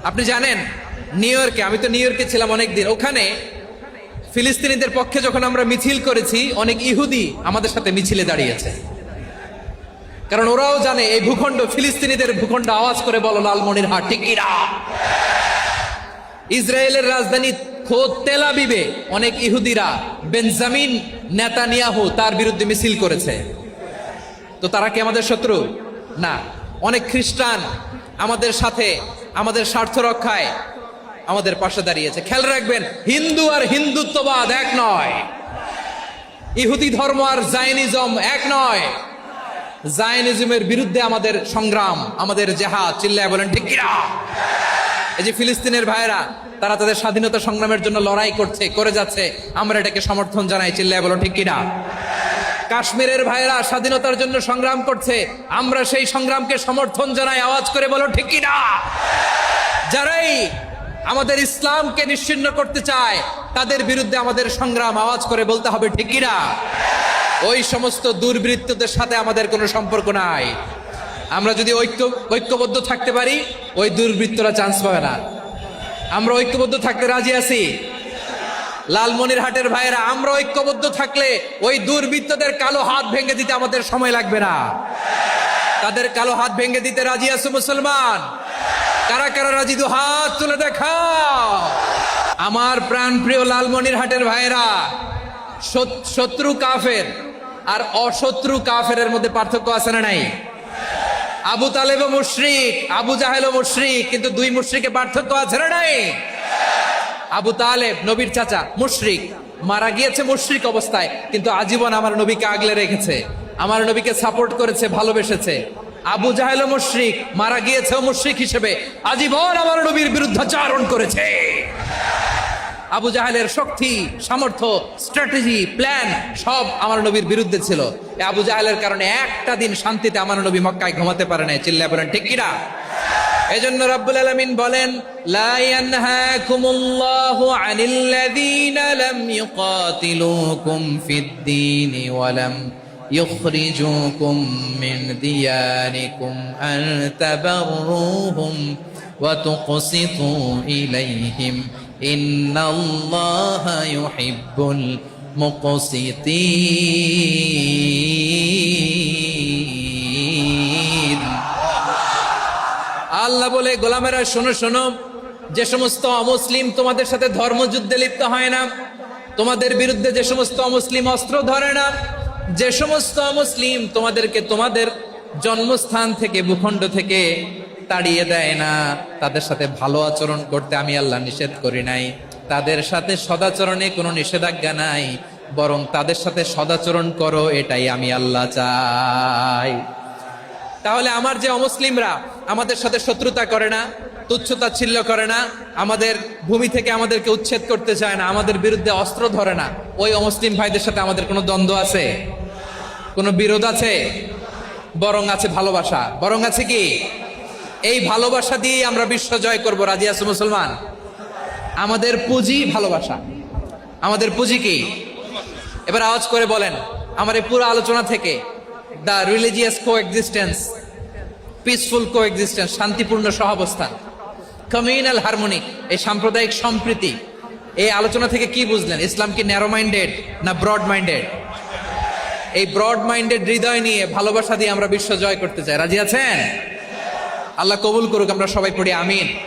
আপনি জানেন নিউ ইয়র্কে, আমি তো নিউ ইয়র্কে ছিলাম অনেকদিন, ওখানে ফিলিস্তিনিদের পক্ষে যখন আমরা মিছিল করেছি, অনেক ইহুদি আমাদের সাথে মিছিলে দাঁড়িয়েছে। কারণ ওরাও জানে এই ভূখণ্ড ফিলিস্তিনিদের ভূখণ্ড। আওয়াজ করে বলো লালমনিরহাট ঠিক কিনা। ইসরায়েলের রাজধানী খোদ তেল আবিবে অনেক ইহুদিরা বেঞ্জামিন নেতানিয়াহু তার বিরুদ্ধে মিছিল করেছে। তো তারা কি আমাদের শত্রু? না। অনেক খ্রিস্টান আমাদের সাথে, আমাদের স্বার্থ রক্ষায় আমাদের পাশে দাঁড়িয়েছে। খেয়াল রাখবেন, হিন্দু আর হিন্দুত্ববাদ এক নয়, ইহুদি ধর্ম আর জায়নিজম এক নয়। জায়নিজমের বিরুদ্ধে আমাদের সংগ্রাম, আমাদের জেহাদ। চিল্লায় বলেন ঠিক কিনা। এই যে ফিলিস্তিনের ভাইরা, তারা তাদের স্বাধীনতা সংগ্রামের জন্য লড়াই করছে, করে যাচ্ছে, আমরা এটাকে সমর্থন জানাই। চিল্লায় বলো ঠিক কিনা। কাশ্মীরের ভাইরা স্বাধীনতার জন্য সংগ্রাম করছে, আমরা সেই সংগ্রামকে সমর্থন জানাই। আওয়াজ করে বলো ঠিক কিনা। যারাই আমাদের ইসলামকে নিশ্চিহ্ন করতে চায়, তাদের বিরুদ্ধে আমাদের সংগ্রাম। আওয়াজ করে বলতে হবে ঠিক কিনা। ওই সমস্ত দুর্বৃত্তদের সাথে আমাদের কোনো সম্পর্ক নাই। আমরা যদি ঐক্যবদ্ধ থাকতে পারি, ওই দুর্বৃত্তরা চান্স পাবে না। আমরা ঐক্যবদ্ধ থাকতে রাজি আছি। লালমনিরহাটের ভাইয়েরা, আমরা ঐক্যবদ্ধ থাকলে ওই দুর্বৃত্তদের কালো হাত ভেঙে দিতে আমাদের সময় লাগবে না। তাদের কালো হাত ভেঙে দিতে রাজি আছো মুসলমান? কারা কারা রাজি? দু হাত তুলে দেখাও। আমার প্রাণ প্রিয় লালমনিরহাটের ভাইয়েরা, শত্রু কাফের আর অশত্রু কাফেরের মধ্যে পার্থক্য আছে না নাই? আবু তালেবও মুশরিক, আবু জাহেলও মুশরিক, কিন্তু দুই মুশরিকে পার্থক্য আছে না নাই? আবু তালেব নবীর চাচা, মুশরিক, মারা গিয়েছে মুশরিক অবস্থায়, কিন্তু আজীবন আমার নবীকে আগলে রেখেছে, আমার নবীকে সাপোর্ট করেছে, ভালোবেসেছে। আবু জাহেলও মুশরিক, মারা গিয়েছে মুশরিক হিসেবে, আজীবন আমার নবীর বিরুদ্ধাচরণ করেছে। আবু জাহেলের শক্তি, সামর্থ্য, স্ট্র্যাটেজি, প্ল্যান সব আমার নবীর বিরুদ্ধে ছিল। আবু জাহেলের কারণে একটা দিন শান্তিতে আমার নবী মক্কায় ঘুমাতে পারে নাই। চিল্লায় বলেন ঠিক কিনা। এজন্য রব্বুল আলামিন বলেন, লা ইয়ানহাকুমুল্লাহু আনিল্লাযীনা লাম ইউকাতিলুকুম ফিদ-দীন ওয়া লাম ইখরিজুকুম মিন দিয়ারিকুম আন তাবাররুহুম ওয়া তুকসিতু ইলাইহিম ইন্নাল্লাহা ইউহিব্বুল মুকসিতিন। আল্লাহ বলে, গোলামেরা শোনো শোনো, যে সমস্ত অমুসলিম তোমাদের সাথে ধর্মযুদ্ধে লিপ্ত হয় না, তোমাদের বিরুদ্ধে যে সমস্ত অমুসলিম অস্ত্র ধরে না, যে সমস্ত অমুসলিম তোমাদেরকে তোমাদের জন্মস্থান থেকে, ভূখণ্ড থেকে তাড়িয়ে দেয় না, তাদের সাথে ভালো আচরণ করতে আমি আল্লাহ নিষেধ করি নাই। তাদের সাথে সদাচরণে কোনো নিষেধাজ্ঞা নাই, বরং তাদের সাথে সদাচরণ করো, এটাই আমি আল্লাহ চাই। তাহলে আমার যে অমুসলিমরা আমাদের সাথে শত্রুতা করে না, তুচ্ছতাচ্ছিল্য করে না, আমাদের ভূমি থেকে আমাদেরকে উচ্ছেদ করতে চায় না, আমাদের বিরুদ্ধে অস্ত্র ধরে না, ওই অমুসলিম ভাইদের সাথে আমাদের কোনো দ্বন্দ্ব আছে? কোনো বিরোধ আছে? বরং আছে ভালোবাসা। বরং আছে কি? এই ভালোবাসা দিয়ে আমরা বিশ্ব জয় করব। রাজি আছো মুসলমান? আমাদের পুঁজি ভালোবাসা। আমাদের পুঁজি কি? এবার আওয়াজ করে বলেন, আমার এই পুরো আলোচনা থেকে the religious coexistence, peaceful coexistence, শান্তিপূর্ণ সহাবস্থান, কমিউনাল হারমোনি, এই সাম্প্রদায়িক সম্প্রীতি, এই আলোচনা থেকে কি বুঝলেন? ইসলাম কি ন্যারো মাইন্ডেড না ব্রড মাইন্ডেড? এই ব্রড মাইন্ডেড হৃদয় নিয়ে, ভালোবাসা দিয়ে আমরা বিশ্ব জয় করতে চাই। রাজি আছেন? আল্লাহ কবুল করুক। আমরা সবাই পড়ি আমিন।